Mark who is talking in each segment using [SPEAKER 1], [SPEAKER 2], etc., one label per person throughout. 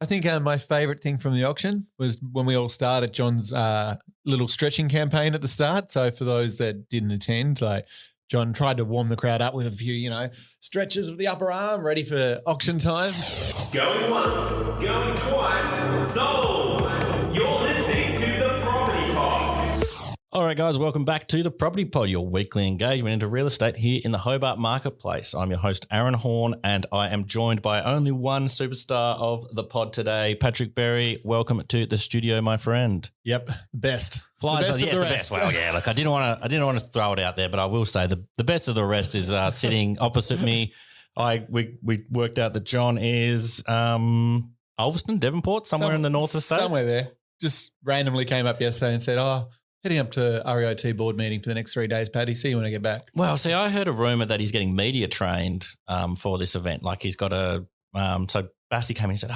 [SPEAKER 1] I think my favourite thing from the auction was when we all started John's little stretching campaign at the start. So for those that didn't attend, like John tried to warm the crowd up with a few, stretches of the upper arm ready for auction time.
[SPEAKER 2] Going once, going twice, sold. You're listening to the Property Pod.
[SPEAKER 3] All right, guys, welcome back to the Property Pod, your weekly engagement into real estate here in the Hobart Marketplace. I'm your host, Aaron Horn, and I am joined by only one superstar of the pod today, Patrick Berry. Welcome to the studio, my friend.
[SPEAKER 1] Yep, best.
[SPEAKER 3] Flies,
[SPEAKER 1] the best
[SPEAKER 3] the best. Well, yeah, look, I didn't want to throw it out there, but I will say the best of the rest is sitting opposite me. We worked out that John is Ulverston, Devonport, somewhere in the north of the state.
[SPEAKER 1] Somewhere there. Just randomly came up yesterday and said, heading up to REIT board meeting for the next 3 days, Paddy. See you when I get back.
[SPEAKER 3] Well, see, I heard a rumour that he's getting media trained for this event. Like he's got so Basti came in and said,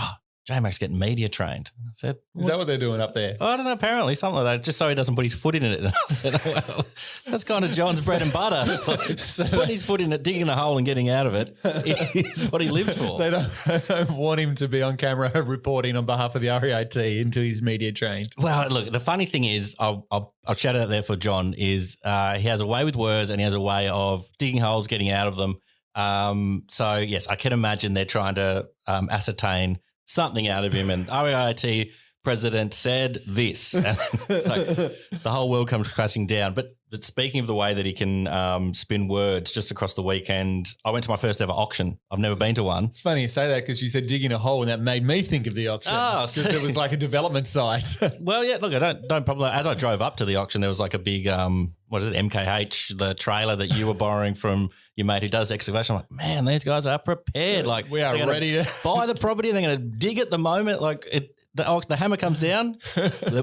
[SPEAKER 3] J-Mac's getting media trained. I said,
[SPEAKER 1] Is that what they're doing up there?
[SPEAKER 3] I don't know, apparently, something like that, just so he doesn't put his foot in it. And I said, well, that's kind of John's bread and butter. Putting his foot in it, digging a hole and getting out of it is what he lives for.
[SPEAKER 1] They don't want him to be on camera reporting on behalf of the REIT until he's media trained.
[SPEAKER 3] Well, look, the funny thing is, I'll shout out there for John, is he has a way with words and he has a way of digging holes, getting out of them. So, yes, I can imagine they're trying to ascertain something out of him, and REIT president said this. And so the whole world comes crashing down. But speaking of the way that he can spin words, just across the weekend, I went to my first ever auction. I've never been to one.
[SPEAKER 1] It's funny you say that because you said digging a hole, and that made me think of the auction because it was like a development site.
[SPEAKER 3] Well, yeah, look, I don't probably, as I drove up to the auction, there was like a big, MKH, the trailer that you were borrowing from your mate who does excavation. I'm like, man, these guys are prepared. Like
[SPEAKER 1] we are ready to
[SPEAKER 3] buy the property and they're going to dig at the moment. Like the hammer comes down,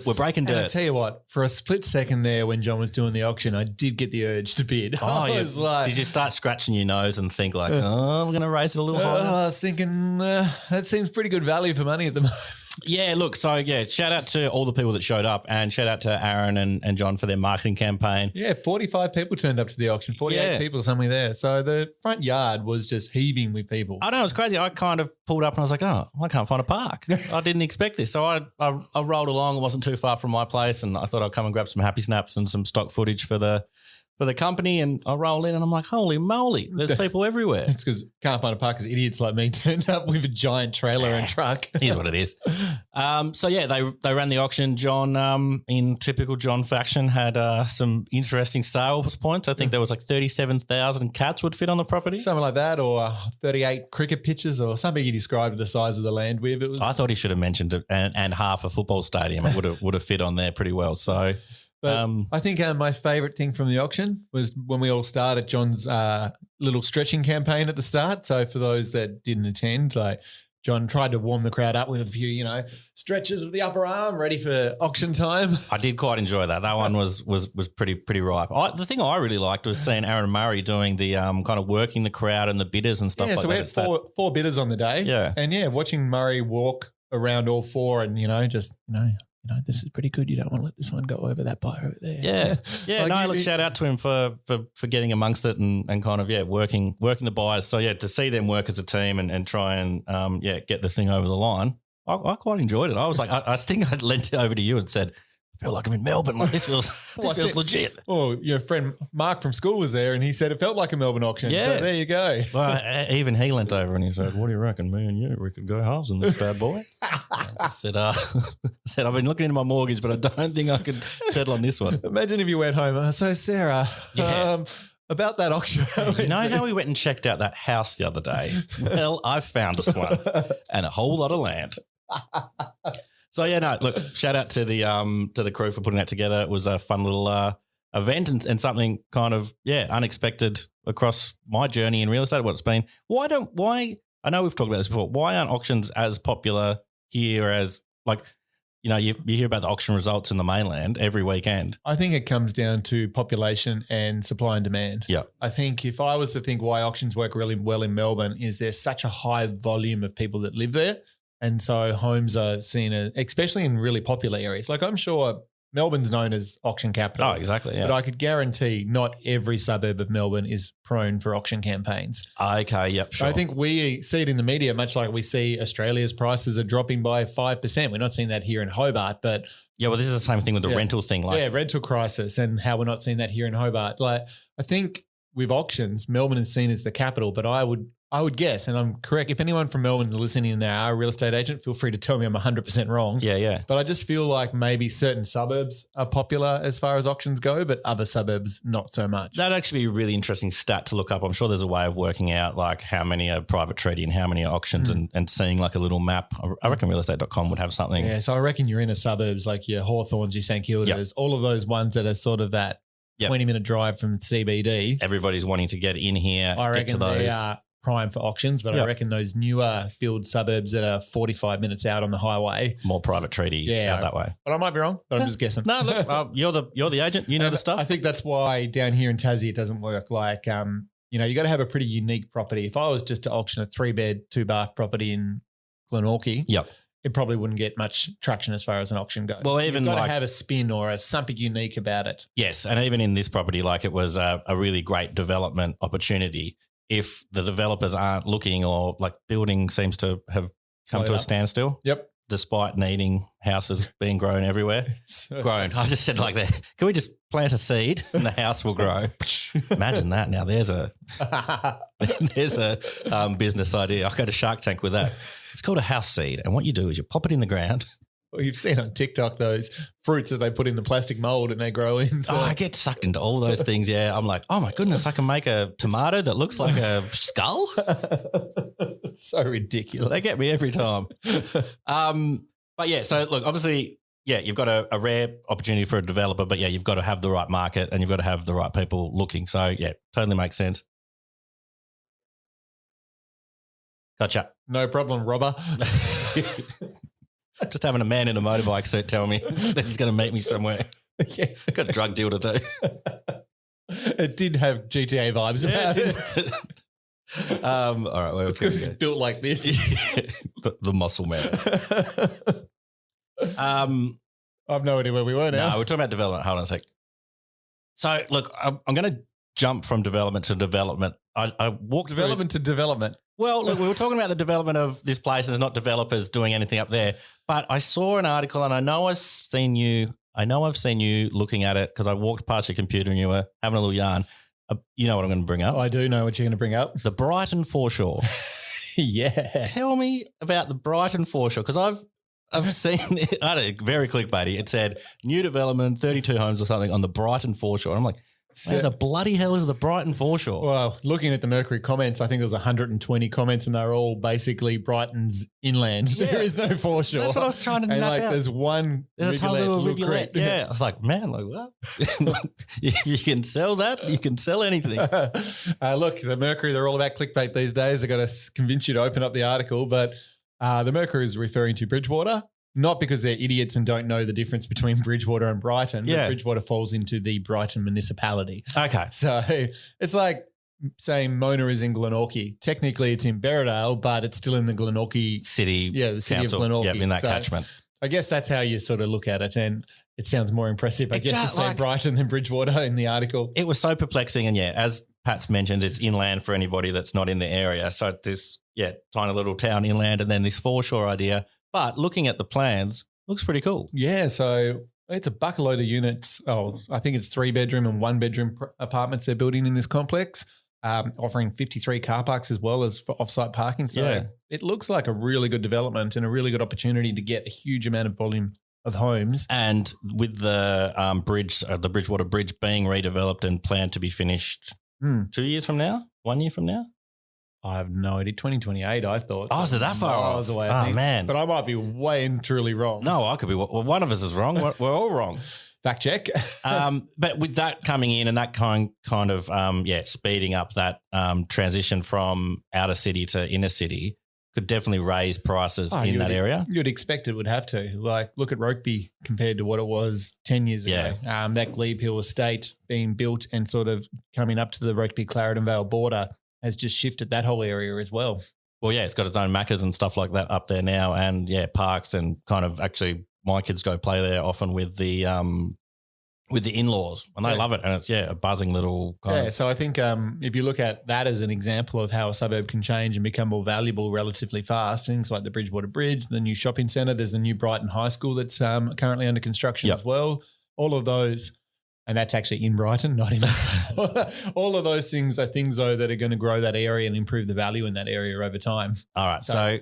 [SPEAKER 3] we're breaking dirt.
[SPEAKER 1] And I tell you what, for a split second there when John was doing the auction, I did get the urge to bid. I was like,
[SPEAKER 3] did you start scratching your nose and think like, I'm going to raise it a little higher?
[SPEAKER 1] I was thinking that seems pretty good value for money at the moment.
[SPEAKER 3] Yeah, look, so yeah, shout out to all the people that showed up and shout out to Aaron and John for their marketing campaigin.
[SPEAKER 1] Yeah, 45 people turned up to the auction, 48 people somewhere there. So the front yard was just heaving with people.
[SPEAKER 3] I know, it was crazy. I kind of pulled up and I was like, I can't find a park. I didn't expect this. So I rolled along. It wasn't too far from my place and I thought I'd come and grab some happy snaps and some stock footage for the company, and I roll in and I'm like, holy moly, there's people everywhere.
[SPEAKER 1] It's because can't find a park because idiots like me turned up with a giant trailer and truck.
[SPEAKER 3] Here's what it is. So yeah, they ran the auction. John, in typical John fashion, had some interesting sales points. I think there was like 37,000 cats would fit on the property.
[SPEAKER 1] Something like that, or 38 cricket pitches or something he described the size of the land with. It was.
[SPEAKER 3] I thought he should have mentioned it, and half a football stadium. It would have fit on there pretty well. So
[SPEAKER 1] But I think my favourite thing from the auction was when we all started John's little stretching campaign at the start. So for those that didn't attend, like John tried to warm the crowd up with a few, stretches of the upper arm ready for auction time.
[SPEAKER 3] I did quite enjoy that. That one was pretty ripe. The thing I really liked was seeing Aaron Murray doing the kind of working the crowd and the bidders and stuff like that.
[SPEAKER 1] So we had four bidders on the day.
[SPEAKER 3] Yeah.
[SPEAKER 1] And watching Murray walk around all four and, this is pretty good. You don't want to let this one go over that bar over there.
[SPEAKER 3] Yeah. Yeah. Shout out to him for getting amongst it and kind of, working the buyers. So, to see them work as a team and try and, get the thing over the line, I quite enjoyed it. I was like, I think I leant over to you and said, I feel like I'm in Melbourne. Like this feels legit.
[SPEAKER 1] Oh, your friend Mark from school was there and he said it felt like a Melbourne auction.
[SPEAKER 3] Yeah.
[SPEAKER 1] So there you go.
[SPEAKER 3] Well, even he leant over and he said, what do you reckon, me and you? We could go halves in this bad boy. I said, I've been looking into my mortgage, but I don't think I could settle on this one.
[SPEAKER 1] Imagine if you went home. So Sarah, about that auction.
[SPEAKER 3] You know how we went and checked out that house the other day? Well, I found us one and a whole lot of land. So look, shout out to the crew for putting that together. It was a fun little event and something kind of unexpected across my journey in real estate. What it's been. Why I know we've talked about this before. Why aren't auctions as popular here as you hear about the auction results in the mainland every weekend?
[SPEAKER 1] I think it comes down to population and supply and demand.
[SPEAKER 3] Yeah.
[SPEAKER 1] I think if I was to think why auctions work really well in Melbourne is there's such a high volume of people that live there. And so homes are seen, especially in really popular areas. Like I'm sure Melbourne's known as auction capital.
[SPEAKER 3] Oh, exactly.
[SPEAKER 1] But
[SPEAKER 3] Yeah.
[SPEAKER 1] I could guarantee not every suburb of Melbourne is prone for auction campaigns.
[SPEAKER 3] Okay. Yep.
[SPEAKER 1] So
[SPEAKER 3] Sure.
[SPEAKER 1] I think we see it in the media, much like we see Australia's prices are dropping by 5%. We're not seeing that here in Hobart, but
[SPEAKER 3] yeah. Well, this is the same thing with the
[SPEAKER 1] Yeah.
[SPEAKER 3] rental thing. Like,
[SPEAKER 1] rental crisis and how we're not seeing that here in Hobart. Like, I think with auctions, Melbourne is seen as the capital, but I would guess, and I'm correct, if anyone from Melbourne is listening and they are a real estate agent, feel free to tell me I'm 100% wrong.
[SPEAKER 3] yeah. Yeah.
[SPEAKER 1] But I just feel like maybe certain suburbs are popular as far as auctions go, but other suburbs not so much.
[SPEAKER 3] That'd actually be a really interesting stat to look up. I'm sure there's a way of working out like how many are private treaty and how many are auctions and seeing like a little map. I reckon realestate.com would have something.
[SPEAKER 1] Yeah, so I reckon you're in a suburbs like your Hawthorns, your St Kildas, all of those ones that are sort of that
[SPEAKER 3] Yep.
[SPEAKER 1] 20-minute drive from CBD.
[SPEAKER 3] Everybody's wanting to get in here,
[SPEAKER 1] I
[SPEAKER 3] get to
[SPEAKER 1] reckon
[SPEAKER 3] those.
[SPEAKER 1] they are prime for auctions, but I
[SPEAKER 3] Yep.
[SPEAKER 1] reckon those newer build suburbs that are 45 minutes out on the highway.
[SPEAKER 3] More private treaty out that way.
[SPEAKER 1] But I might be wrong, but I'm just guessing.
[SPEAKER 3] No, look, you're the agent. You know the stuff.
[SPEAKER 1] I think that's why down here in Tassie it doesn't work. Like, you got to have a pretty unique property. If I was just to auction a 3-bed, 2-bath property in Glenorchy,
[SPEAKER 3] Yep.
[SPEAKER 1] it probably wouldn't get much traction as far as an auction goes.
[SPEAKER 3] Well, even
[SPEAKER 1] you've got
[SPEAKER 3] like-
[SPEAKER 1] to have a spin or something unique about it.
[SPEAKER 3] Yes, and even in this property, like it was a really great development opportunity. If the developers aren't looking or like building seems to have come
[SPEAKER 1] Slowed
[SPEAKER 3] to a
[SPEAKER 1] up.
[SPEAKER 3] standstill,
[SPEAKER 1] Yep.
[SPEAKER 3] despite needing houses being grown everywhere.
[SPEAKER 1] So-
[SPEAKER 3] Grown. I just said like that. Can we just plant a seed and the house will grow? Imagine that. Now there's a business idea. I go to Shark Tank with that. It's called a house seed, and what you do is you pop it in the ground.
[SPEAKER 1] Well, you've seen on TikTok those fruits that they put in the plastic mold and they grow into.
[SPEAKER 3] Oh, I get sucked into all those things. Yeah, I'm like, oh my goodness, I can make a tomato that looks like a skull.
[SPEAKER 1] So ridiculous.
[SPEAKER 3] They get me every time. But yeah, so look, obviously, yeah, you've got a rare opportunity for a developer, but yeah, you've got to have the right market and you've got to have the right people looking. So yeah, totally makes sense. Gotcha.
[SPEAKER 1] No problem, robber.
[SPEAKER 3] Just having a man in a motorbike suit tell me that he's going to meet me somewhere.
[SPEAKER 1] Yeah.
[SPEAKER 3] Got a drug deal to do.
[SPEAKER 1] It did have GTA vibes about it.
[SPEAKER 3] All right, well,
[SPEAKER 1] It's because it's built like this.
[SPEAKER 3] the muscle man.
[SPEAKER 1] I've no idea where we were now.
[SPEAKER 3] No, we're talking about development. Hold on a sec. So, look, I'm going to jump from development to development. I walked
[SPEAKER 1] Development to development.
[SPEAKER 3] Well, look, we were talking about the development of this place, and there's not developers doing anything up there. But I saw an article, and I know I've seen you looking at it because I walked past your computer and you were having a little yarn. You know what I'm going to bring up?
[SPEAKER 1] I do know what you're going to bring up.
[SPEAKER 3] The Brighton Foreshore.
[SPEAKER 1] Yeah.
[SPEAKER 3] Tell me about the Brighton Foreshore because I've seen it. I had a very clickbaity. It said new development, 32 homes or something on the Brighton Foreshore. I'm like, where the bloody hell is the Brighton Foreshore?
[SPEAKER 1] Well, looking at the Mercury comments, I think there was 120 comments and they're all basically Brighton's inland.
[SPEAKER 3] Yeah.
[SPEAKER 1] There is no foreshore.
[SPEAKER 3] That's what I was trying to
[SPEAKER 1] And
[SPEAKER 3] nut
[SPEAKER 1] like
[SPEAKER 3] out.
[SPEAKER 1] there's one
[SPEAKER 3] There's a tiny little rivulet.
[SPEAKER 1] creek.
[SPEAKER 3] Yeah. I was like, man, like what? If you can sell that, you can sell anything.
[SPEAKER 1] Look, the Mercury, they're all about clickbait these days. They've got to convince you to open up the article, but the Mercury is referring to Bridgewater, not because they're idiots and don't know the difference between Bridgewater and Brighton.
[SPEAKER 3] Yeah.
[SPEAKER 1] But Bridgewater falls into the Brighton municipality.
[SPEAKER 3] Okay.
[SPEAKER 1] So it's like saying Mona is in Glenorchy. Technically, it's in Berridale, but it's still in the Glenorchy
[SPEAKER 3] City.
[SPEAKER 1] Yeah, the city
[SPEAKER 3] council.
[SPEAKER 1] of Glenorchy.
[SPEAKER 3] Yep, in that
[SPEAKER 1] So
[SPEAKER 3] catchment.
[SPEAKER 1] I guess that's how you sort of look at it, and it sounds more impressive, I
[SPEAKER 3] It
[SPEAKER 1] guess, to
[SPEAKER 3] just
[SPEAKER 1] say
[SPEAKER 3] like-
[SPEAKER 1] Brighton than Bridgewater in the article.
[SPEAKER 3] It was so perplexing. And yeah, as Pat's mentioned, it's inland for anybody that's not in the area. So this, tiny little town inland and then this foreshore idea. But looking at the plans, looks pretty cool.
[SPEAKER 1] Yeah, so it's a buckload of units. Oh, I think it's 3-bedroom and 1-bedroom apartments they're building in this complex, offering 53 car parks as well as for off-site parking. So
[SPEAKER 3] Yeah.
[SPEAKER 1] it looks like a really good development and a really good opportunity to get a huge amount of volume of homes.
[SPEAKER 3] And with the the Bridgewater Bridge being redeveloped and planned to be finished 2 years from now, 1 year from now.
[SPEAKER 1] I have no idea. 2028, I thought.
[SPEAKER 3] Oh, is it that far
[SPEAKER 1] miles
[SPEAKER 3] off?
[SPEAKER 1] away, I
[SPEAKER 3] Oh,
[SPEAKER 1] think.
[SPEAKER 3] man.
[SPEAKER 1] But I might be way and truly wrong.
[SPEAKER 3] No, I could be. Well, one of us is wrong. We're all wrong.
[SPEAKER 1] Fact check.
[SPEAKER 3] But with that coming in and that kind of speeding up that transition from outer city to inner city could definitely raise prices in that area.
[SPEAKER 1] You'd expect it would have to. Like, look at Rokeby compared to what it was 10 years ago. That Glebe Hill estate being built and sort of coming up to the Rokeby-Clarendon Vale border has just shifted that whole area as well.
[SPEAKER 3] Well, yeah, it's got its own Maccas and stuff like that up there now and, parks and kind of actually my kids go play there often with the in-laws, and they love it. And it's a buzzing little kind of.
[SPEAKER 1] So I think if you look at that as an example of how a suburb can change and become more valuable relatively fast, things like the Bridgewater Bridge, the new shopping centre, there's the new Brighton High School that's currently under construction as well. All of those, and that's actually in Brighton, not in all of those things are things though that are going to grow that area and improve the value in that area over time.
[SPEAKER 3] All right, so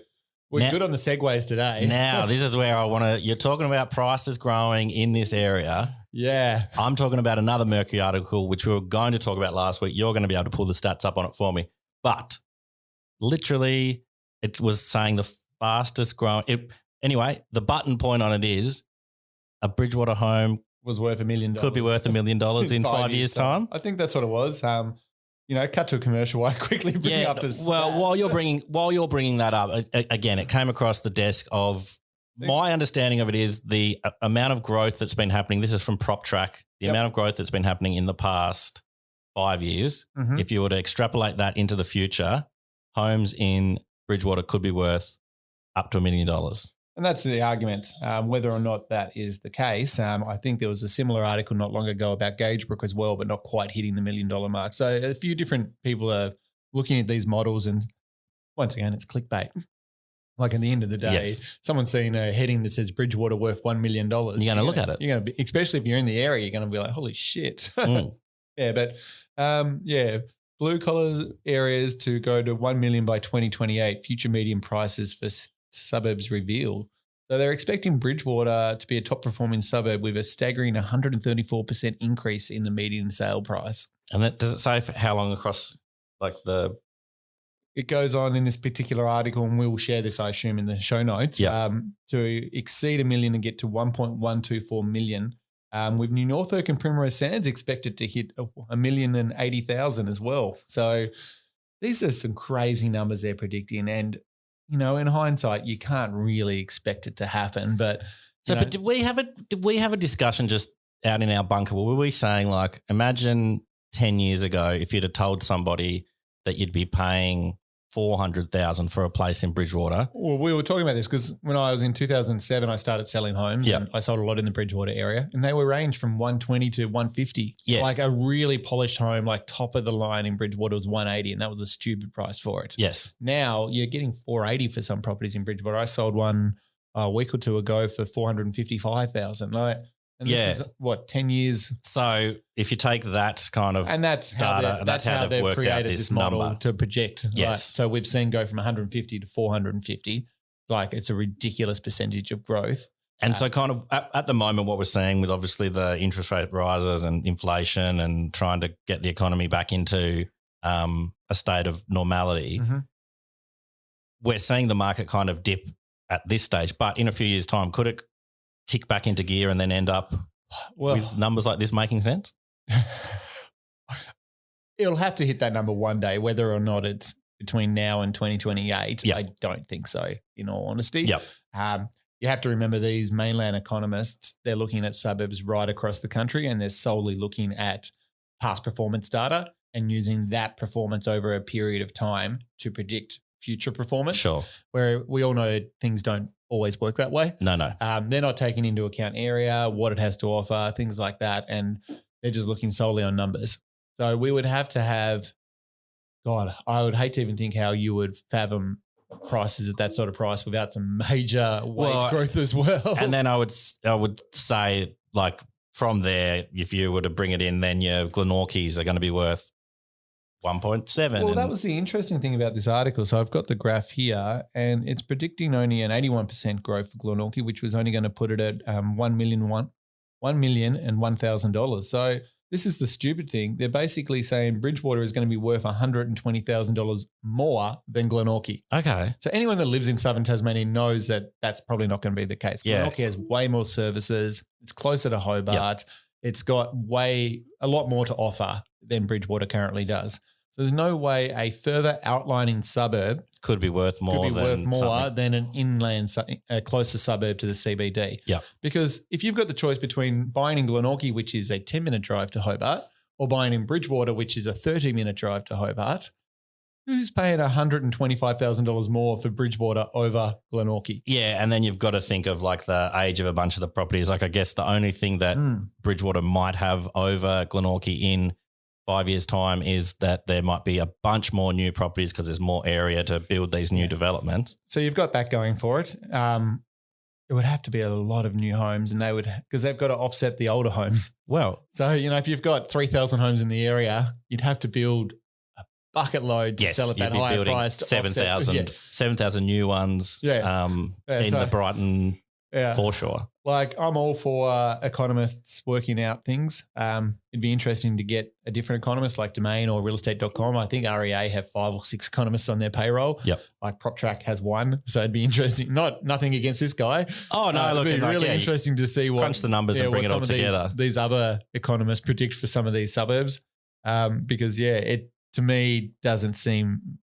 [SPEAKER 1] we're good on the segues today.
[SPEAKER 3] Now, this is where I want to – you're talking about prices growing in this area.
[SPEAKER 1] Yeah.
[SPEAKER 3] I'm talking about another Mercury article, which we were going to talk about last week. You're going to be able to pull the stats up on it for me. But literally it was saying the fastest growing – anyway, the button point on it is a Bridgewater home
[SPEAKER 1] was worth $1 million.
[SPEAKER 3] Could be worth $1 million in 5 years' time.
[SPEAKER 1] I think that's what it was. Cut to a commercial. Why quickly bring up this?
[SPEAKER 3] Well, while you're bringing that up, again, it came across the desk of my understanding of it is the amount of growth that's been happening. This is from PropTrack. The amount of growth that's been happening in the past 5 years. Mm-hmm. If you were to extrapolate that into the future, homes in Bridgewater could be worth up to $1 million.
[SPEAKER 1] And that's the argument. Whether or not that is the case, I think there was a similar article not long ago about Gagebrook as well, but not quite hitting the $1 million mark. So a few different people are looking at these models, and once again, it's clickbait. Like at the end of the day, someone's seeing a heading that says Bridgewater worth $1 million. You're
[SPEAKER 3] going to look at it.
[SPEAKER 1] You're going to be, especially if you're in the area, you're going to be like, holy shit. Blue collar areas to go to 1 million by 2028. Future median prices for suburbs revealed. So they're expecting Bridgewater to be a top performing suburb with a staggering 134% increase in the median sale price.
[SPEAKER 3] And that does it say for how long across
[SPEAKER 1] It goes on in this particular article, and we will share this, I assume, in the show notes, to exceed 1 million and get to 1.124 million. With New Norfolk and Primrose Sands expected to hit 1,080,000 as well. So these are some crazy numbers they're predicting. And, in hindsight, you can't really expect it to happen. But
[SPEAKER 3] but did we have a discussion just out in our bunker? Were we saying, like, imagine 10 years ago if you'd have told somebody that you'd be paying $400,000 for a place in Bridgewater?
[SPEAKER 1] Well, we were talking about this because when I was in 2007, I started selling homes. And I sold a lot in the Bridgewater area, and they were ranged from 120 to 150. Yeah. Like a really polished home, like top of the line in Bridgewater was 180, and that was a stupid price for it.
[SPEAKER 3] Yes.
[SPEAKER 1] Now you're getting 480 for some properties in Bridgewater. I sold one a week or two ago for 455,000. And this is 10 years.
[SPEAKER 3] So if you take that kind of data,
[SPEAKER 1] that's how they've
[SPEAKER 3] worked
[SPEAKER 1] created
[SPEAKER 3] out this
[SPEAKER 1] model
[SPEAKER 3] number
[SPEAKER 1] to project.
[SPEAKER 3] Yes.
[SPEAKER 1] Right? So we've seen go from 150 to 450. Like it's a ridiculous percentage of growth.
[SPEAKER 3] And so kind of at the moment, what we're seeing with obviously the interest rate rises and inflation and trying to get the economy back into a state of normality, we're seeing the market kind of dip at this stage. But in a few years' time, could it kick back into gear and then end up with numbers like this making sense?
[SPEAKER 1] It'll have to hit that number one day, whether or not it's between now and 2028.
[SPEAKER 3] Yep.
[SPEAKER 1] I don't think so, in all honesty.
[SPEAKER 3] Yep.
[SPEAKER 1] You have to remember these mainland economists, they're looking at suburbs right across the country, and they're solely looking at past performance data and using that performance over a period of time to predict future performance.
[SPEAKER 3] Sure.
[SPEAKER 1] Where we all know things don't always work that way.
[SPEAKER 3] No.
[SPEAKER 1] They're not taking into account area, what it has to offer, things like that. And they're just looking solely on numbers. So we would have to have, God, I would hate to even think how you would fathom prices at that sort of price without some major wage growth as well.
[SPEAKER 3] And then I would say, like, from there, if you were to bring it in, then your Glenorchies are going to be worth 1.7.
[SPEAKER 1] Well, that was the interesting thing about this article. So I've got the graph here, and it's predicting only an 81% growth for Glenorchy, which was only going to put it at $1,001,001. So this is the stupid thing. They're basically saying Bridgewater is going to be worth $120,000 more than Glenorchy.
[SPEAKER 3] Okay.
[SPEAKER 1] So anyone that lives in southern Tasmania knows that that's probably not going to be the case.
[SPEAKER 3] Yeah.
[SPEAKER 1] Glenorchy has way more services. It's closer to Hobart. Yep. It's got a lot more to offer than Bridgewater currently does. So there's no way a further outlining suburb
[SPEAKER 3] could be worth more
[SPEAKER 1] than an inland, a closer suburb to the CBD.
[SPEAKER 3] Yeah.
[SPEAKER 1] Because if you've got the choice between buying in Glenorchy, which is a 10-minute drive to Hobart, or buying in Bridgewater, which is a 30-minute drive to Hobart, who's paying $125,000 more for Bridgewater over Glenorchy?
[SPEAKER 3] Yeah, and then you've got to think of like the age of a bunch of the properties. Like I guess the only thing that Bridgewater might have over Glenorchy in 5 years' time is that there might be a bunch more new properties because there's more area to build these new developments.
[SPEAKER 1] So you've got that going for it. It would have to be a lot of new homes, and because they've got to offset the older homes.
[SPEAKER 3] Well,
[SPEAKER 1] So, if you've got 3,000 homes in the area, you'd have to build a bucket load to sell at that higher price. To
[SPEAKER 3] 7,000 new ones in the Brighton Foreshore.
[SPEAKER 1] Like, I'm all for economists working out things. It'd be interesting to get a different economist like Domain or realestate.com. I think REA have 5 or 6 economists on their payroll.
[SPEAKER 3] Yep.
[SPEAKER 1] Like PropTrack has 1. So it'd be interesting. Nothing against this guy.
[SPEAKER 3] Oh, no,
[SPEAKER 1] it'd be really interesting to see
[SPEAKER 3] crunch the numbers and bring it all together.
[SPEAKER 1] These other economists predict for some of these suburbs. Because, it to me doesn't seem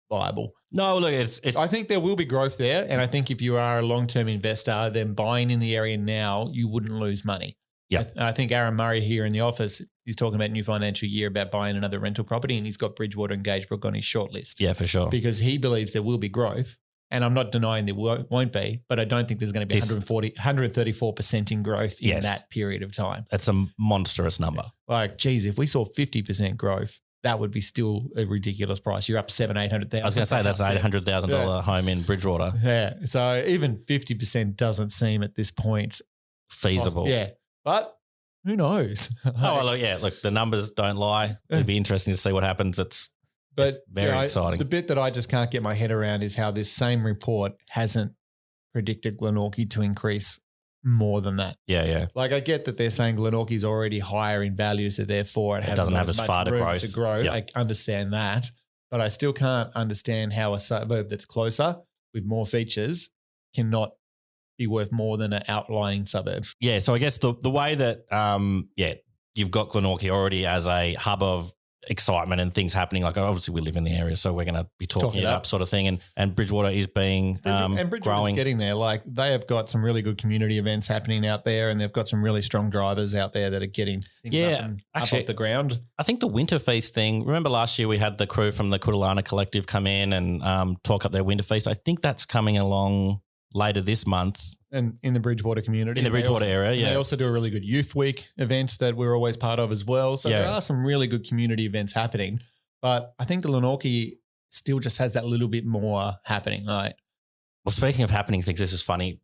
[SPEAKER 1] viable.
[SPEAKER 3] No, look, it's
[SPEAKER 1] I think there will be growth there. And I think if you are a long-term investor, then buying in the area now, you wouldn't lose money.
[SPEAKER 3] Yeah.
[SPEAKER 1] I think Aaron Murray here in the office, he's talking about new financial year about buying another rental property, and he's got Bridgewater and Gagebrook on his shortlist.
[SPEAKER 3] Yeah, for sure.
[SPEAKER 1] Because he believes there will be growth. And I'm not denying there won't be, but I don't think there's going to be 134% in growth in that period of time.
[SPEAKER 3] That's a monstrous number.
[SPEAKER 1] Like, geez, if we saw 50% growth, that would be still a ridiculous price. You're up $700,000-800,000.
[SPEAKER 3] I was going to say that's an $800,000 home in Bridgewater.
[SPEAKER 1] Yeah. So even 50% doesn't seem at this point
[SPEAKER 3] feasible.
[SPEAKER 1] Yeah. But who knows?
[SPEAKER 3] Look, the numbers don't lie. It'd be interesting to see what happens. It's very exciting.
[SPEAKER 1] The bit that I just can't get my head around is how this same report hasn't predicted Glenorchy to increase more than that.
[SPEAKER 3] Yeah.
[SPEAKER 1] Like, I get that they're saying Glenorchy's already higher in value, so therefore it
[SPEAKER 3] doesn't have as far to
[SPEAKER 1] grow.
[SPEAKER 3] Yep.
[SPEAKER 1] I understand that, but I still can't understand how a suburb that's closer with more features cannot be worth more than an outlying suburb.
[SPEAKER 3] Yeah, so I guess the way that you've got Glenorchy already as a hub of excitement and things happening. Like, obviously we live in the area, so we're going to be talking it up sort of thing. And Bridgewater is being growing.
[SPEAKER 1] Getting there. Like, they have got some really good community events happening out there, and they've got some really strong drivers out there that are getting things up off the ground.
[SPEAKER 3] I think the Winter Feast thing, remember last year we had the crew from the Kudalana Collective come in and talk up their Winter Feast. I think that's coming along later this month.
[SPEAKER 1] And in the Bridgewater community.
[SPEAKER 3] In the Bridgewater area, yeah.
[SPEAKER 1] They also do a really good Youth Week event that we're always part of as well. So there are some really good community events happening. But I think Glenorchy still just has that little bit more happening. Like,
[SPEAKER 3] well, speaking of happening things, this is funny.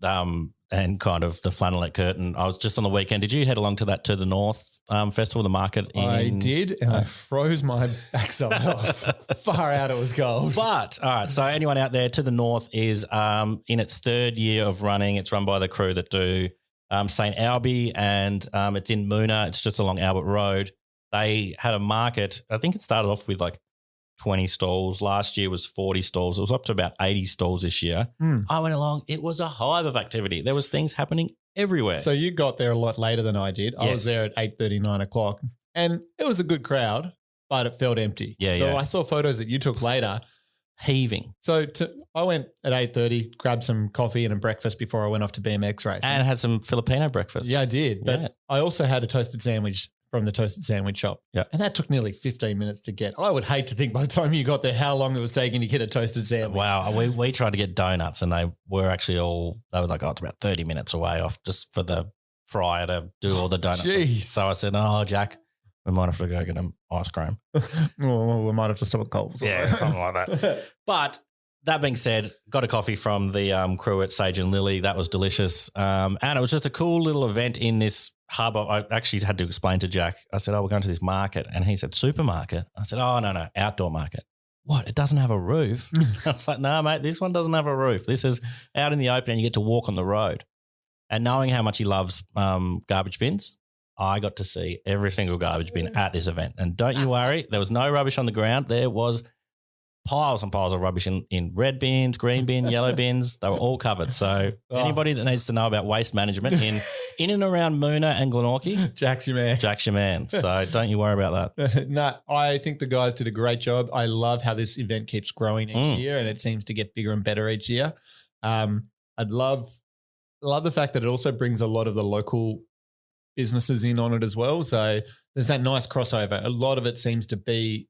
[SPEAKER 3] And kind of the flannelette curtain. I was just on the weekend. Did you head along to that To the North festival, the market?
[SPEAKER 1] I did, and I froze my backside off. Far out, it was cold.
[SPEAKER 3] But, all right, so anyone out there, To the North is in its 3rd year of running. It's run by the crew that do St. Albie, and it's in Moona. It's just along Albert Road. They had a market. I think it started off with like 20 stalls. Last year was 40 stalls. It was up to about 80 stalls this year. I went along. It was a hive of activity. There was things happening everywhere.
[SPEAKER 1] So you got there a lot later than I did. I was there at 8:30, 9 o'clock, and it was a good crowd, but it felt empty. So I saw photos that you took later.
[SPEAKER 3] Heaving.
[SPEAKER 1] So I went at 8:30, grabbed some coffee and a breakfast before I went off to BMX racing.
[SPEAKER 3] And had some Filipino breakfast.
[SPEAKER 1] Yeah, I did. But I also had a toasted sandwich from the toasted sandwich shop.
[SPEAKER 3] Yeah.
[SPEAKER 1] And that took nearly 15 minutes to get. I would hate to think by the time you got there how long it was taking to get a toasted sandwich.
[SPEAKER 3] Wow. We tried to get donuts, and they were actually they were like, it's about 30 minutes away off just for the fryer to do all the donuts.
[SPEAKER 1] Jeez.
[SPEAKER 3] So I said, Jack, we might have to go get an ice cream.
[SPEAKER 1] Well, we might have to stop at Coles.
[SPEAKER 3] Yeah, something like that. But that being said, got a coffee from the crew at Sage and Lily. That was delicious. And it was just a cool little event in this hub. I actually had to explain to Jack. I said, we're going to this market. And he said, supermarket. I said, no, outdoor market. What? It doesn't have a roof? I was like, no, mate, this one doesn't have a roof. This is out in the open and you get to walk on the road. And knowing how much he loves garbage bins, I got to see every single garbage bin at this event. And don't you worry, there was no rubbish on the ground. There was piles and piles of rubbish in red bins, green bin, yellow bins. They were all covered. So anybody that needs to know about waste management in and around Moona and Glenorchy,
[SPEAKER 1] Jack's your man.
[SPEAKER 3] Jack's your man. So don't you worry about that.
[SPEAKER 1] No, I think the guys did a great job. I love how this event keeps growing each year, and it seems to get bigger and better each year. I'd love the fact that it also brings a lot of the local businesses in on it as well. So there's that nice crossover. A lot of it seems to be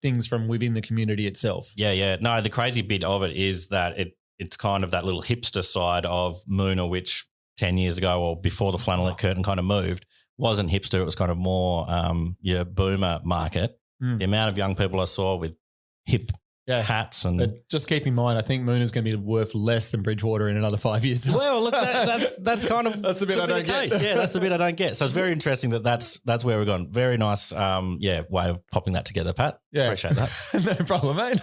[SPEAKER 1] things from within the community itself.
[SPEAKER 3] Yeah. No, the crazy bit of it is that it's kind of that little hipster side of Moona, which 10 years ago or before the flannelette curtain kind of moved, wasn't hipster. It was kind of more your boomer market. The amount of young people I saw with hip hats and
[SPEAKER 1] but just keep in mind, I think Moona's going to be worth less than Bridgewater in another 5 years.
[SPEAKER 3] Well, look, that's kind of
[SPEAKER 1] that's the bit I don't get.
[SPEAKER 3] Yeah, that's the bit I don't get. So it's very interesting that's where we're going. Very nice, way of popping that together, Pat.
[SPEAKER 1] Yeah,
[SPEAKER 3] appreciate that.
[SPEAKER 1] No problem, mate.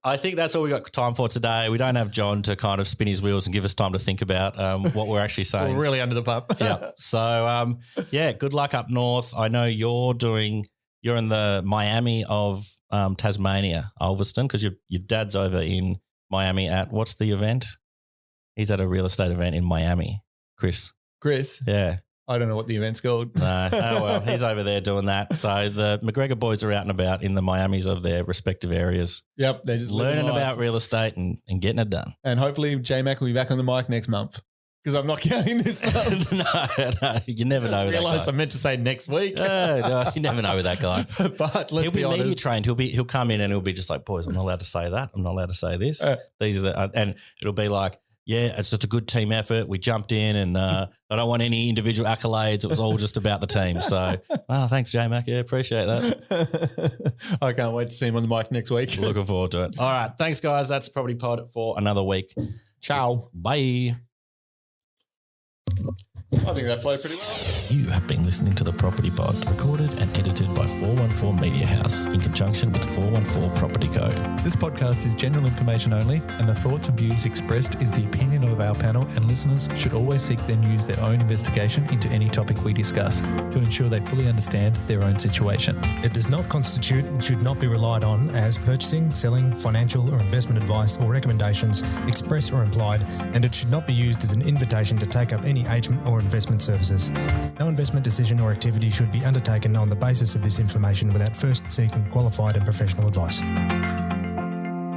[SPEAKER 3] I think that's all we got time for today. We don't have John to kind of spin his wheels and give us time to think about what we're actually saying.
[SPEAKER 1] We're really under the pump.
[SPEAKER 3] Yeah. So good luck up north. I know you're in the Miami of Tasmania, Ulverston, because your dad's over in Miami at what's the event? He's at a real estate event in Miami. Chris. Yeah.
[SPEAKER 1] I don't know what the event's called.
[SPEAKER 3] No. Oh, well, he's over there doing that. So the McGregor boys are out and about in the Miamis of their respective areas.
[SPEAKER 1] Yep. They're just
[SPEAKER 3] learning about real estate and getting it done.
[SPEAKER 1] And hopefully J-Mac will be back on the mic next month. Because I'm not counting this month.
[SPEAKER 3] No, you never know.
[SPEAKER 1] I realised I meant to say next week.
[SPEAKER 3] No, you never know with that guy.
[SPEAKER 1] But let's
[SPEAKER 3] he'll be
[SPEAKER 1] honest.
[SPEAKER 3] media trained. He'll come in and he'll be just like, boys, I'm not allowed to say that. I'm not allowed to say this. These are the, and it'll be like, yeah, it's just a good team effort. We jumped in and I don't want any individual accolades. It was all just about the team. So, thanks, J-Mac. Yeah, appreciate that.
[SPEAKER 1] I can't wait to see him on the mic next week.
[SPEAKER 3] Looking forward to it. All right. Thanks, guys. That's Property Pod for another week.
[SPEAKER 1] Ciao.
[SPEAKER 3] Bye.
[SPEAKER 1] I think that flowed pretty well.
[SPEAKER 3] You have been listening to the Property Pod, recorded and edited by 414 Media House in conjunction with 414 Property Code.
[SPEAKER 4] This podcast is general information only, and the thoughts and views expressed is the opinion of our panel, and listeners should always seek then use their own investigation into any topic we discuss to ensure they fully understand their own situation.
[SPEAKER 5] It does not constitute and should not be relied on as purchasing, selling, financial or investment advice or recommendations, express or implied, and it should not be used as an invitation to take up any agent or investment services. No investment decision or activity should be undertaken on the basis of this information without first seeking qualified and professional advice.